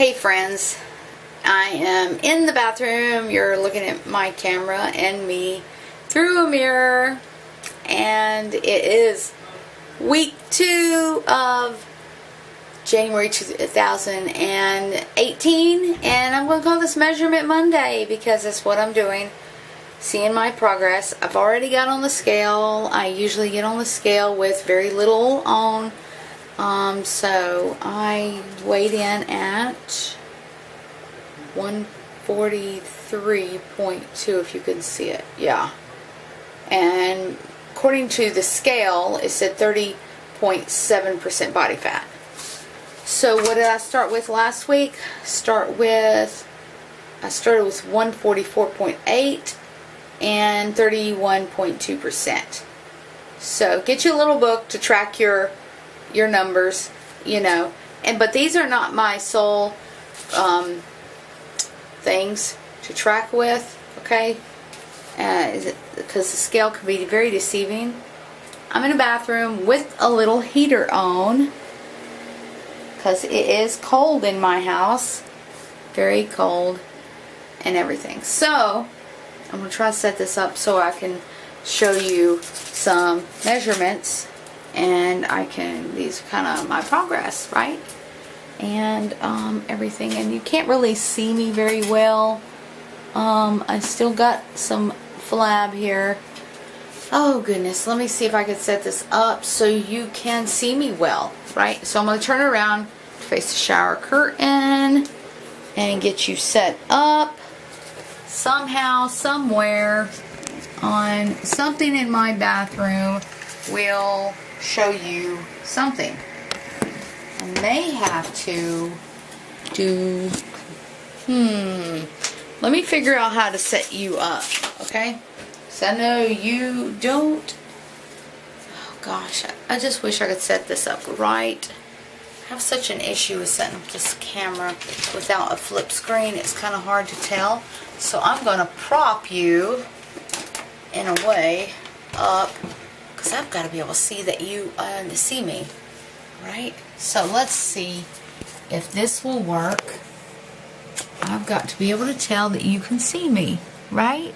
Hey friends, I am in the bathroom. You're looking at my camera and me through a mirror, and it is week 2 of January 2018, and I'm going to call this Measurement Monday because that's what I'm doing, seeing my progress. I've already got on the scale. I usually get on the scale with very little on. So I weighed in at 143.2, if you can see it. Yeah. And according to the scale, it said 30.7% body fat. So what did I start with last week? I started with 144.8 and 31.2%. So get you a little book to track your numbers, but these are not my sole things to track with, okay? Because the scale can be very deceiving. I'm in a bathroom with a little heater on because it is cold in my house, very cold and everything. So I'm going to try to set this up so I can show you some measurements, and these are kind of my progress, right? And everything, and you can't really see me very well. I still got some flab here. Oh goodness, let me see if I can set this up so you can see me well, right? So I'm going to turn around, face the shower curtain, and get you set up somehow, somewhere on something in my bathroom will show you something. I may have to do, let me figure out how to set you up, okay? So I know you don't, oh gosh, I just wish I could set this up right. I have such an issue with setting up this camera without a flip screen. It's kind of hard to tell. So I'm going to prop you, in a way, up, because I've got to be able to see that you see me, right? So let's see if this will work. I've got to be able to tell that you can see me, right?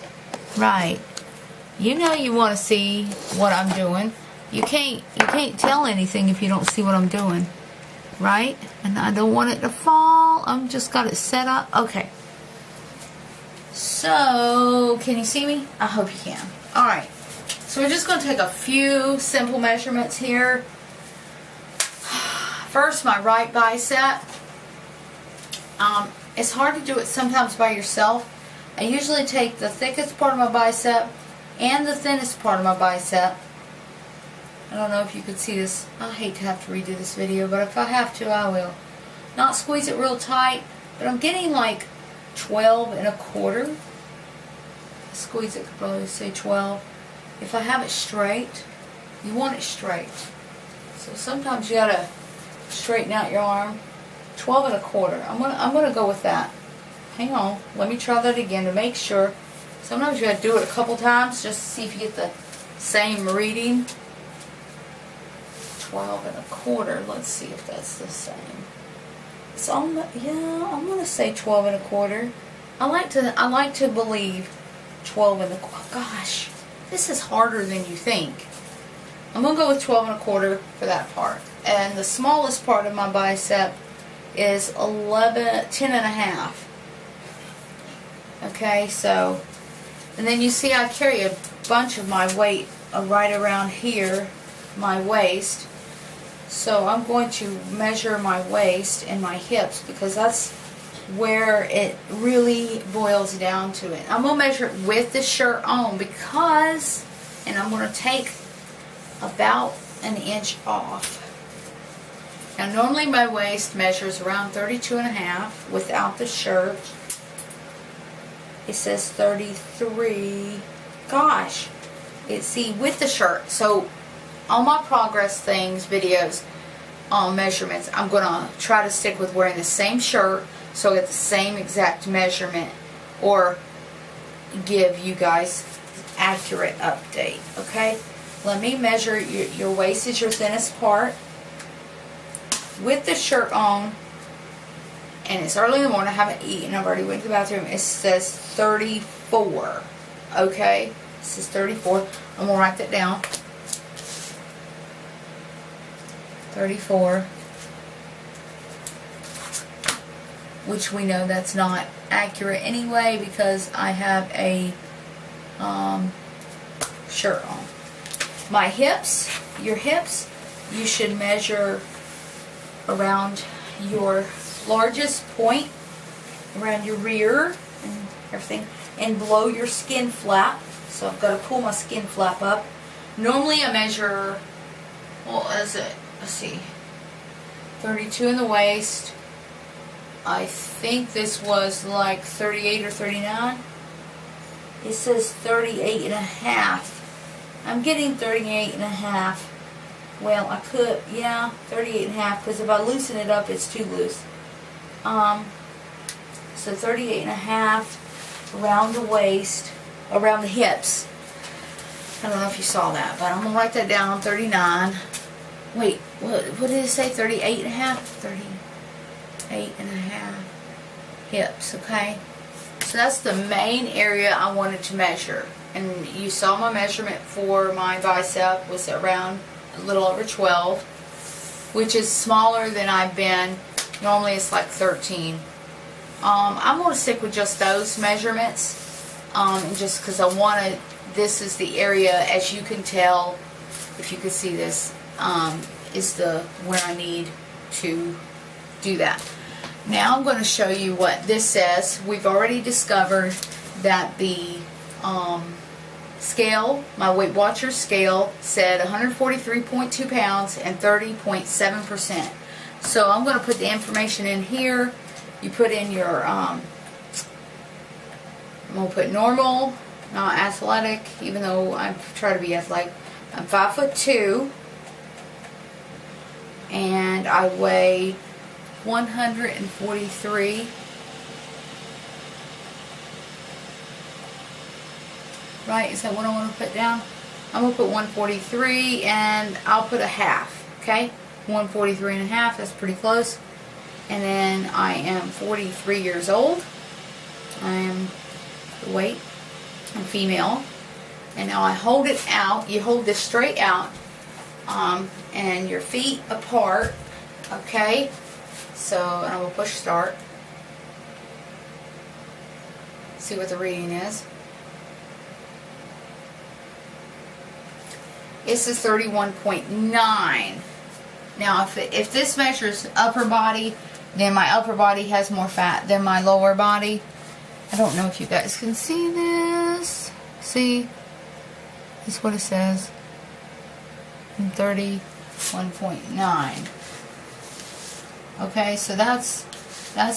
Right. You know you want to see what I'm doing. You can't tell anything if you don't see what I'm doing, right? And I don't want it to fall. I'm just got it set up. Okay. So, can you see me? I hope you can. Alright. So we're just going to take a few simple measurements here. First, my right bicep. It's hard to do it sometimes by yourself. I usually take the thickest part of my bicep and the thinnest part of my bicep. I don't know if you could see this. I hate to have to redo this video, but if I have to, I will. Not squeeze it real tight, but I'm getting like 12.25. Squeeze it, could probably say 12. If I have it straight, you want it straight. So sometimes you gotta straighten out your arm. 12.25. I'm gonna go with that. Hang on, let me try that again to make sure. Sometimes you gotta do it a couple times just to see if you get the same reading. 12.25. Let's see if that's the same. It's yeah, I'm gonna say 12.25. I like to believe 12.25. Gosh, this is harder than you think. I'm gonna go with 12.25 for that part. And the smallest part of my bicep is 10.5. Okay, so, and then you see I carry a bunch of my weight right around here, my waist. So I'm going to measure my waist and my hips because that's where it really boils down to it. I'm going to measure it with the shirt on because, and I'm going to take about an inch off. Now normally my waist measures around 32.5 without the shirt. It says 33. Gosh, see with the shirt. So all my progress things, videos, measurements, I'm going to try to stick with wearing the same shirt so I get the same exact measurement or give you guys accurate update, okay? Let me measure. Your waist is your thinnest part. With the shirt on, and it's early in the morning, I haven't eaten, I've already went to the bathroom. It says 34. Okay, it says 34. I'm gonna write that down. 34, which we know that's not accurate anyway because I have a shirt on. My hips, your hips, you should measure around your largest point, around your rear and everything, and below your skin flap. So I've got to pull my skin flap up. Normally I measure, what is it? Let's see, 32 in the waist. I think this was like 38 or 39. It says 38 and a half. I'm getting 38 and a half. Well, I could, yeah, 38 and a half, because if I loosen it up, it's too loose. So 38 and a half around the waist, around the hips. I don't know if you saw that, but I'm going to write that down, 39. Wait, what did it say? 38 and a half? 38 and a half hips, okay? So that's the main area I wanted to measure. And you saw my measurement for my bicep was around a little over 12, which is smaller than I've been. Normally it's like 13. I'm going to stick with just those measurements, just because I want to, this is the area, as you can tell, if you can see this, is the where I need to do that. Now I'm going to show you what this says. We've already discovered that the scale, my Weight Watchers scale, said 143.2 pounds and 30.7%. So I'm going to put the information in here. You put in your, I'm going to put normal, not athletic, even though I try to be athletic. I'm 5'2", and I weigh 143. Right, is that what I want to put down? I'm going to put 143, and I'll put a half, okay? 143 and a half, that's pretty close. And then I am 43 years old. I am the weight. I'm female. And now I hold it out. You hold this straight out, and your feet apart, okay? So, and I will push start. See what the reading is. It says 31.9. Now, if this measures upper body, then my upper body has more fat than my lower body. I don't know if you guys can see this. See? This is what it says. 31.9. Okay, so that's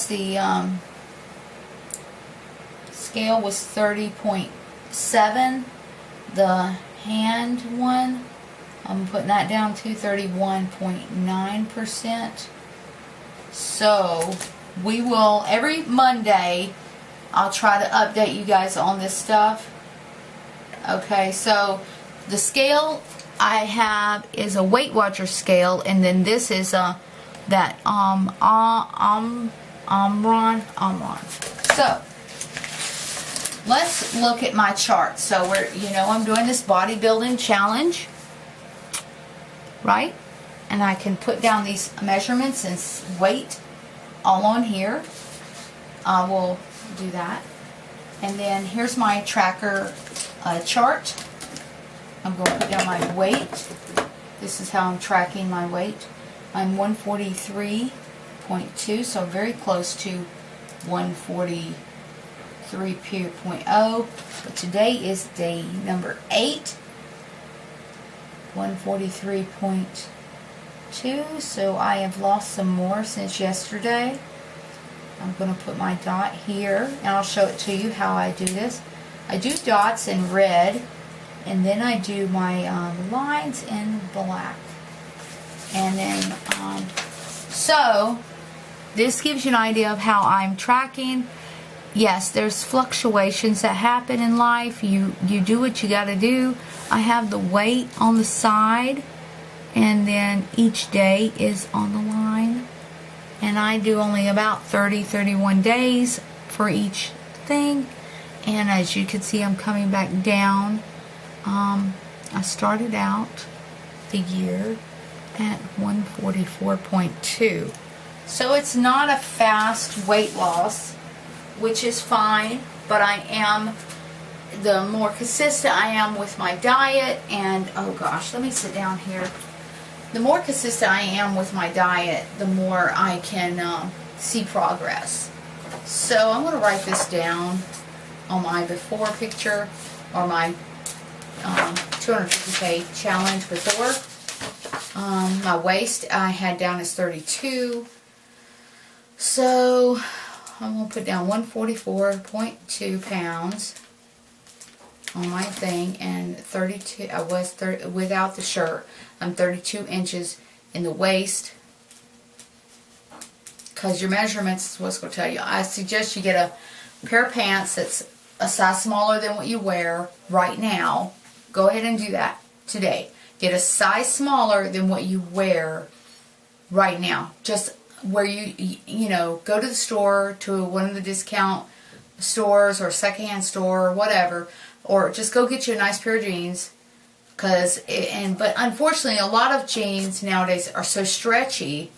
the scale was 30.7. The hand one, I'm putting that down to 31.9%. So we will, every Monday, I'll try to update you guys on this stuff. Okay, so the scale I have is a Weight Watchers scale, and then this is that Omron. So let's look at my chart. So I'm doing this bodybuilding challenge, right? And I can put down these measurements and weight all on here. I will do that. And then here's my tracker chart. I'm going to put down my weight. This is how I'm tracking my weight. I'm 143.2, so very close to 143.0. But today is day number 8. 143.2, so I have lost some more since yesterday. I'm going to put my dot here, and I'll show it to you how I do this. I do dots in red, and then I do my lines in black. And then, so this gives you an idea of how I'm tracking. Yes, there's fluctuations that happen in life. You do what you got to do. I have the weight on the side, and then each day is on the line. and I do only about 31 days for each thing. And as you can see, I'm coming back down. I started out the year at 144.2. So it's not a fast weight loss, which is fine, but I am, the more consistent I am with my diet, and oh gosh, let me sit down here. The more consistent I am with my diet, the more I can see progress. So I'm going to write this down on my before picture, or my 250K challenge before. My waist I had down as 32. So I'm going to put down 144.2 pounds on my thing, and 32, I was 30, without the shirt, I'm 32 inches in the waist, because your measurements is what's going to tell you. I suggest you get a pair of pants that's a size smaller than what you wear right now. Go ahead and do that today. Get a size smaller than what you wear right now. Just where you know, go to the store, to one of the discount stores or secondhand store or whatever, or just go get you a nice pair of jeans. But unfortunately, a lot of jeans nowadays are so stretchy.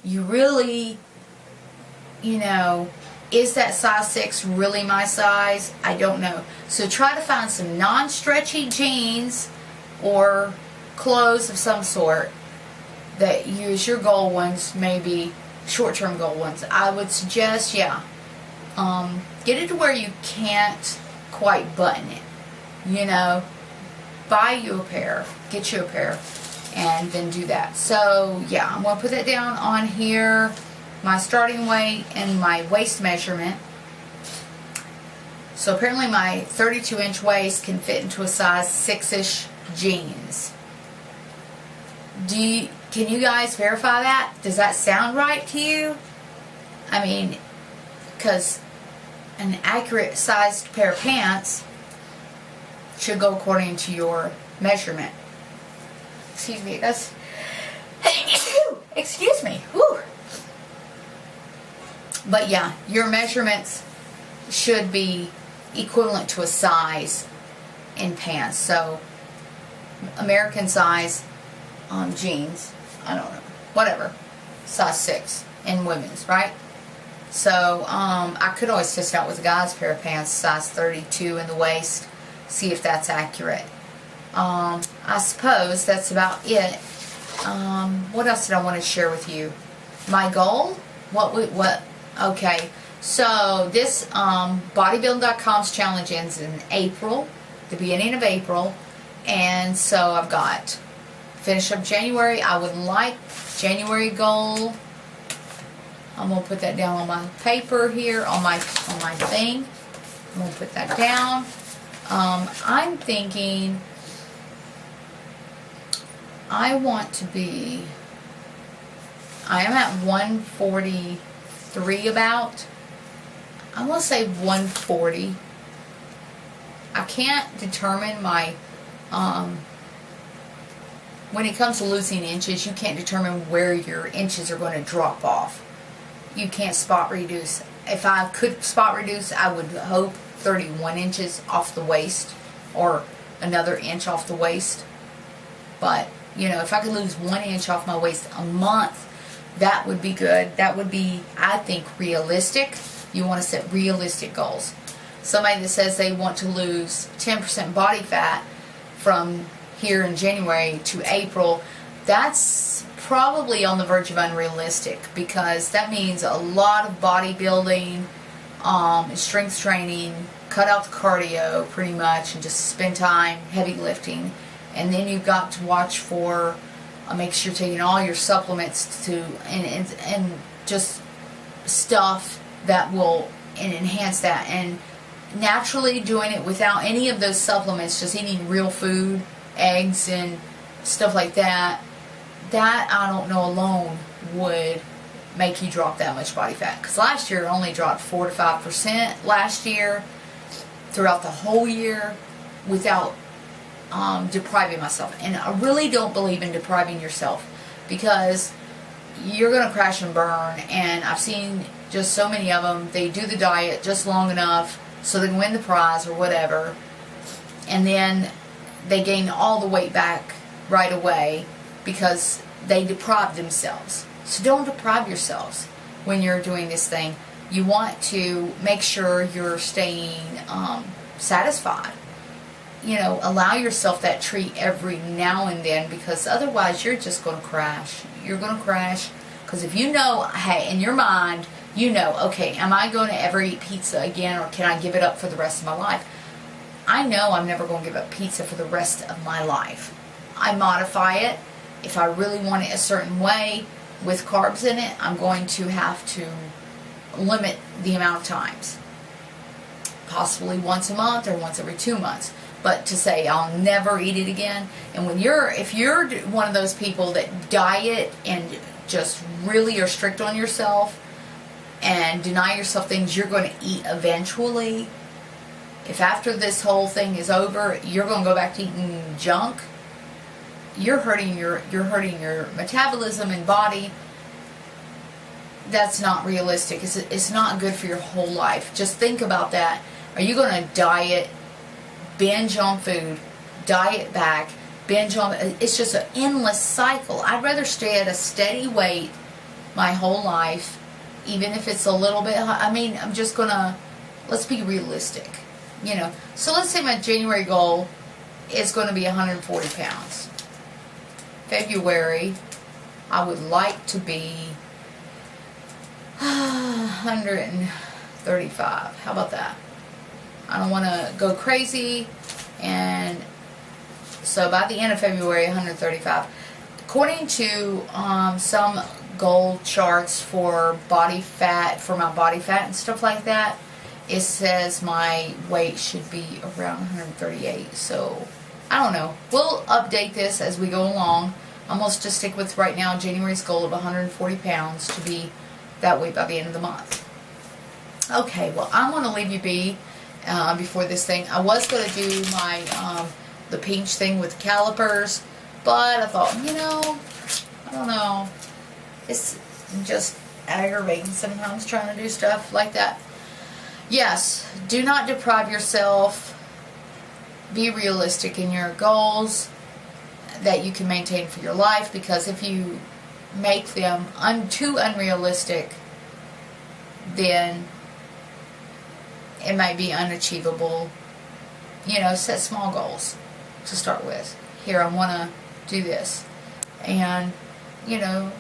You really, you know, is that size 6 really my size? I don't know. So try to find some non-stretchy jeans or clothes of some sort that use your goal ones, maybe short-term goal ones. I would suggest, get it to where you can't quite button it. You know, buy you a pair, get you a pair, and then do that. So yeah, I'm going to put that down on here, my starting weight and my waist measurement. So apparently my 32-inch waist can fit into a size 6-ish jeans. Can you guys verify that? Does that sound right to you? I mean, because an accurate sized pair of pants should go according to your measurement. Excuse me, that's excuse me. Whew. But yeah, your measurements should be equivalent to a size in pants. So American size jeans, I don't know, whatever, size 6 in women's, right? So I could always test out with a guy's pair of pants, size 32 in the waist, see if that's accurate. I suppose that's about it. What else did I want to share with you? My goal? Okay, so this bodybuilding.com's challenge ends in April, the beginning of April, and so I've got finish up January. I would like January goal. I'm gonna put that down on my paper here, on my thing. I'm gonna put that down. I'm thinking I am at 143 about. I'm gonna say 140. I can't determine my when it comes to losing inches, you can't determine where your inches are going to drop off. You can't spot reduce. If I could spot reduce, I would hope 31 inches off the waist, or another inch off the waist. But, you know, if I could lose 1 inch off my waist a month, that would be good. That would be, I think, realistic. You want to set realistic goals. Somebody that says they want to lose 10% body fat from here in January to April, that's probably on the verge of unrealistic, because that means a lot of bodybuilding, strength training, cut out the cardio pretty much, and just spend time heavy lifting. And then you've got to watch for, make sure you're taking all your supplements and just stuff that will enhance that. And naturally doing it without any of those supplements, just eating real food, eggs and stuff like that, that I don't know alone would make you drop that much body fat. Because last year I only dropped 4 to 5% last year throughout the whole year without depriving myself. And I really don't believe in depriving yourself, because you're going to crash and burn. And I've seen just so many of them. They do the diet just long enough so they can win the prize or whatever, and then they gain all the weight back right away because they deprive themselves. So don't deprive yourselves when you're doing this thing. You want to make sure you're staying satisfied. You know, allow yourself that treat every now and then, because otherwise you're just going to crash. You're going to crash because if you know, hey, in your mind, you know, okay, am I going to ever eat pizza again, or can I give it up for the rest of my life? I know I'm never going to give up pizza for the rest of my life. I modify it. If I really want it a certain way with carbs in it, I'm going to have to limit the amount of times. Possibly once a month or once every 2 months. But to say I'll never eat it again, and if you're one of those people that diet and just really are strict on yourself and deny yourself things you're going to eat eventually, if after this whole thing is over you're going to go back to eating junk, you're hurting your metabolism and body. That's not realistic. It's not good for your whole life. Just think about that. Are you going to diet, binge on food, diet back, binge on? It's just an endless cycle. I'd rather stay at a steady weight my whole life, even if it's a little bit. I mean, I'm just gonna, let's be realistic, you know. So let's say my January goal is going to be 140 pounds. February, I would like to be 135. How about that? I don't want to go crazy, and so by the end of February, 135. According to some goal charts for body fat, for my body fat and stuff like that, it says my weight should be around 138. So I don't know. We'll update this as we go along. I'm going to just stick with right now January's goal of 140 pounds to be that weight by the end of the month. Okay, well, I'm going to leave you be before this thing. I was going to do my the pinch thing with calipers, but I thought, you know, I don't know. It's just aggravating sometimes trying to do stuff like that. Yes, do not deprive yourself. Be realistic in your goals that you can maintain for your life, because if you make them too unrealistic, then it might be unachievable. You know, set small goals to start with. Here, I want to do this. And, you know,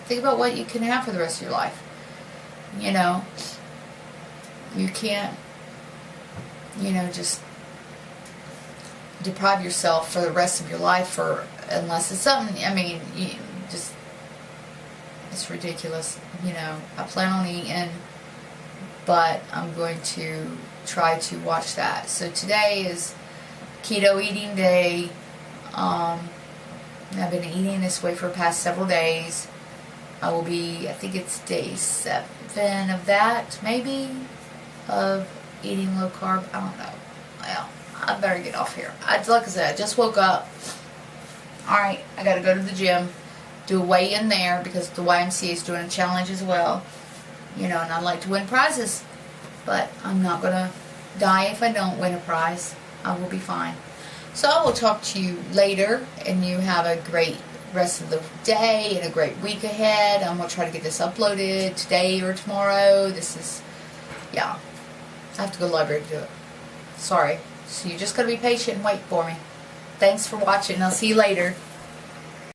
think about what you can have for the rest of your life. You know, you can't, you know, just deprive yourself for the rest of your life unless it's something, I mean, it's ridiculous. You know, I plan on eating, but I'm going to try to watch that. So today is keto eating day. I've been eating this way for the past several days. I will be, I think it's day 7 of that, maybe, of eating low carb. I don't know. Well, I better get off here. Like I said, I just woke up. Alright, I gotta go to the gym, do a weigh-in there, because the YMCA is doing a challenge as well. You know, and I'd like to win prizes. But I'm not gonna die if I don't win a prize. I will be fine. So I will talk to you later, and you have a great rest of the day and a great week ahead. I'm going to try to get this uploaded today or tomorrow. This is, yeah, I have to go to the library to do it. Sorry. So you just got to be patient and wait for me. Thanks for watching. I'll see you later.